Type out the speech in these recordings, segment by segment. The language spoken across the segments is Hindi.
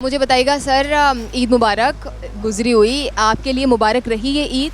मुझे बताइएगा सर, ईद मुबारक गुजरी हुई, आपके लिए मुबारक रही ये ईद?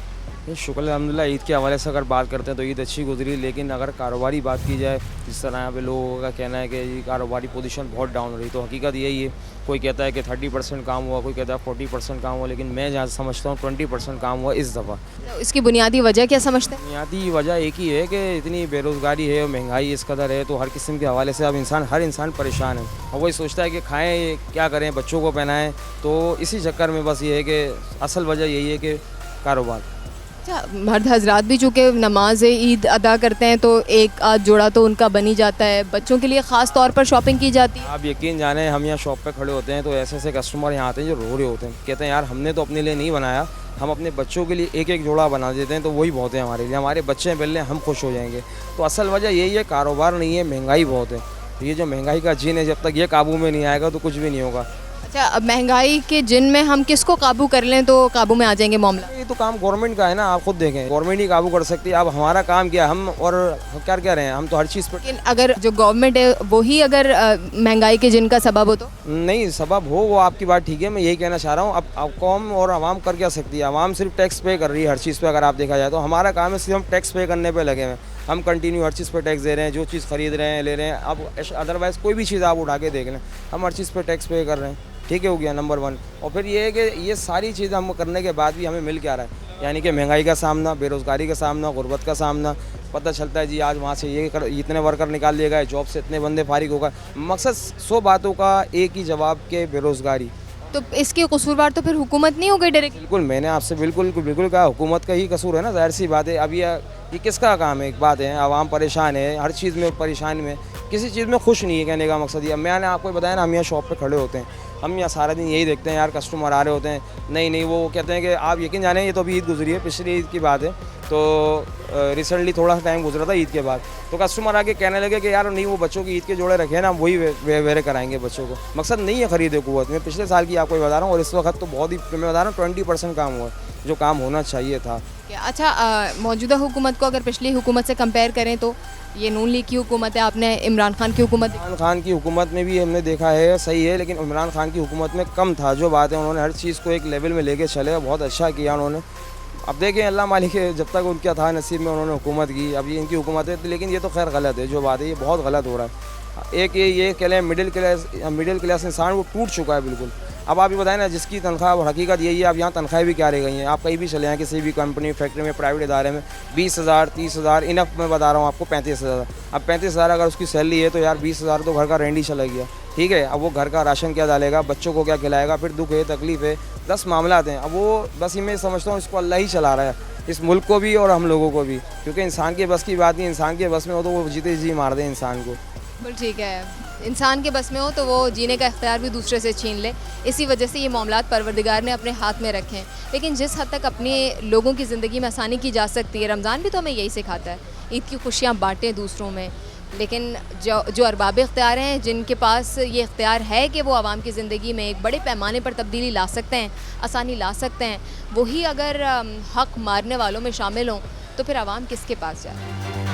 ये शुक्र अल्हम्दुलिल्लाह। ईद के हवाले से अगर बात करते हैं तो ईद अच्छी गुजरी, लेकिन अगर कारोबारी बात की जाए, जिस तरह यहाँ पे लोगों का कहना है कि ये कारोबारी पोजीशन बहुत डाउन रही, तो हकीकत यही है। कोई कहता है कि 30% काम हुआ, कोई कहता है 40% काम हुआ, लेकिन मैं जहाँ समझता हूँ 20% काम हुआ इस दफ़ा। तो इसकी बुनियादी वजह क्या समझते हैं? बुनियादी वजह एक ही है कि इतनी बेरोज़गारी है, महंगाई इस कदर है, तो हर किस्म के हवाले से अब हर इंसान परेशान है और वही सोचता है कि खाएँ क्या करें, बच्चों को पहनाएँ। तो इसी चक्कर में बस ये है कि असल वजह यही है कि कारोबार। अच्छा, मर्द हजरात भी चूँकि नमाज ईद अदा करते हैं तो एक आध जोड़ा तो उनका बन ही जाता है, बच्चों के लिए ख़ास तौर पर शॉपिंग की जाती है। आप यकीन जाने, हम यहाँ शॉप पे खड़े होते हैं तो ऐसे ऐसे कस्टमर यहाँ आते हैं जो रो रहे होते हैं, कहते हैं यार हमने तो अपने लिए नहीं बनाया, हम अपने बच्चों के लिए एक एक जोड़ा बना देते हैं तो वही बहुत है हमारे लिए, हमारे बच्चे पहले हम खुश हो जाएंगे। तो असल वजह यही है, कारोबार नहीं है, महंगाई बहुत है। तो ये जो महंगाई का जीन है, जब तक ये काबू में नहीं आएगा तो कुछ भी नहीं होगा। अच्छा, अब महंगाई के जिन में हम किसको काबू कर लें तो काबू में आ जाएंगे मामला? ये तो काम गवर्नमेंट का है ना, आप खुद देखें, गवर्नमेंट ही काबू कर सकती है। अब हमारा काम क्या, हम और क्या क्या रहे हैं, हम तो हर चीज़ पर। लेकिन अगर जो गवर्नमेंट है वही अगर महंगाई के जिन का सबब हो तो? नहीं, सबब हो वो आपकी बात ठीक है, मैं यही कहना चाह रहा हूँ। अब कौम और आवाम कर क्या सकती है? आवाम सिर्फ टैक्स पे कर रही है हर चीज़ पे। अगर आप देखा जाए तो हमारा काम है सिर्फ हम टैक्स पे करने पे लगे हैं। हम कंटिन्यू हर चीज़ पे टैक्स दे रहे हैं, जो चीज़ खरीद रहे हैं ले रहे हैं। अब अदरवाइज़ कोई भी चीज़ आप उठा के देख लें, हम हर चीज़ पे टैक्स पे कर रहे हैं। ठीक है, हो गया नंबर 1। और फिर ये है कि ये सारी चीज़ हम करने के बाद भी हमें मिल क्या रहा है, यानी कि महंगाई का सामना, बेरोज़गारी का सामना, गुर्बत का सामना। पता चलता है जी आज वहाँ से इतने वर्कर निकाल लिए गए, जॉब से इतने बंदे फारिग हो गए। मकसद 100 बातों का एक ही जवाब के बेरोज़गारी। तो इसके कसूरवार तो फिर हुकूमत नहीं हो गई डायरेक्ट? बिल्कुल, मैंने आपसे बिल्कुल कहा, हुकूमत का ही कसूर है ना, ज़ाहिर सी बात है। अब ये किसका काम है? एक बात है, आवाम परेशान है, हर चीज़ में परेशान में, किसी चीज़ में खुश नहीं है। कहने का मकसद ये, मैंने आपको बताया ना, हम यहाँ शॉप पे खड़े होते हैं, हम यहाँ सारा दिन यही देखते हैं यार, कस्टमर आ रहे होते हैं, नहीं वो कहते हैं कि आप यकीन जाने, ये तो अभी ईद गुजरी है, पिछली ईद की बात है, तो रिसेंटली थोड़ा सा टाइम गुजरा था ईद के बाद, तो कस्टमर आके कहने लगे कि यार नहीं, वो बच्चों की ईद के जोड़े रखे हैं ना, हम वही वेरे कराएंगे बच्चों को। मकसद नहीं है खरीदे कुव्वत में, पिछले साल की आपको बता रहा हूँ, और इस वक्त तो बहुत ही, मैं बता रहा हूँ 20% काम हुआ, जो काम होना चाहिए था। अच्छा, मौजूदा हुकूमत को अगर पिछली हुकूमत से कंपेयर करें तो ये नून लीग की हुकूमत है, आपने इमरान खान की हुकूमत देखी? इमरान खान की हुकूमत में भी हमने देखा है, सही है, लेकिन इमरान खान की हुकूमत में कम था। जो बात है, उन्होंने हर चीज़ को एक लेवल में लेके चले, बहुत अच्छा किया उन्होंने। अब देखें, अल्लाह मालिक है, जब तक उनका था नसीब में उन्होंने हुकूमत की। अब ये इनकी हुकूमत है, लेकिन ये तो खैर गलत है, जो बात है ये बहुत गलत हो रहा है। एक ये कह लें मिडिल क्लास इंसान वो टूट चुका है बिल्कुल। अब आप ये बताएं ना, जिसकी तनख्वाह, और हकीकत यही है, अब यहाँ तनख्वाहें भी क्या रह गई हैं। आप कहीं भी चले हैं, किसी भी कंपनी, फैक्ट्री में, प्राइवेट इदारे में, 20,000 30,000 इनफ, मैं बता रहा हूँ आपको 35,000। अब 35,000 अगर उसकी सैलरी है तो यार 20,000 तो घर का रेंट ही चला गया। ठीक है, अब वो घर का राशन क्या डालेगा, बच्चों को क्या खिलाएगा, फिर दुख है, तकलीफ़ है, 10 मामलात हैं। अब वो बस मैं समझता हूँ इसको अल्लाह ही चला रहा है, इस मुल्क को भी और हम लोगों को भी, क्योंकि इंसान के बस की बात नहीं। इंसान के बस में हो तो वो जीते जी मार दे इंसान को। बिल्कुल ठीक है, इंसान के बस में हो तो वो जीने का इख्तियार भी दूसरे से छीन ले। इसी वजह से ये मामलात परवरदिगार ने अपने हाथ में रखे हैं। लेकिन जिस हद तक अपने लोगों की ज़िंदगी में आसानी की जा सकती है, रमज़ान भी तो हमें यही सिखाता है, ईद की खुशियाँ बाँटें दूसरों में। लेकिन जो अरबाब इख्तियार हैं, जिनके पास ये इख्तियार है कि वो आवाम की ज़िंदगी में एक बड़े पैमाने पर तब्दीली ला सकते हैं, आसानी ला सकते हैं, वही अगर हक़ मारने वालों में शामिल हों तो फिर आवाम किसके पास जाए?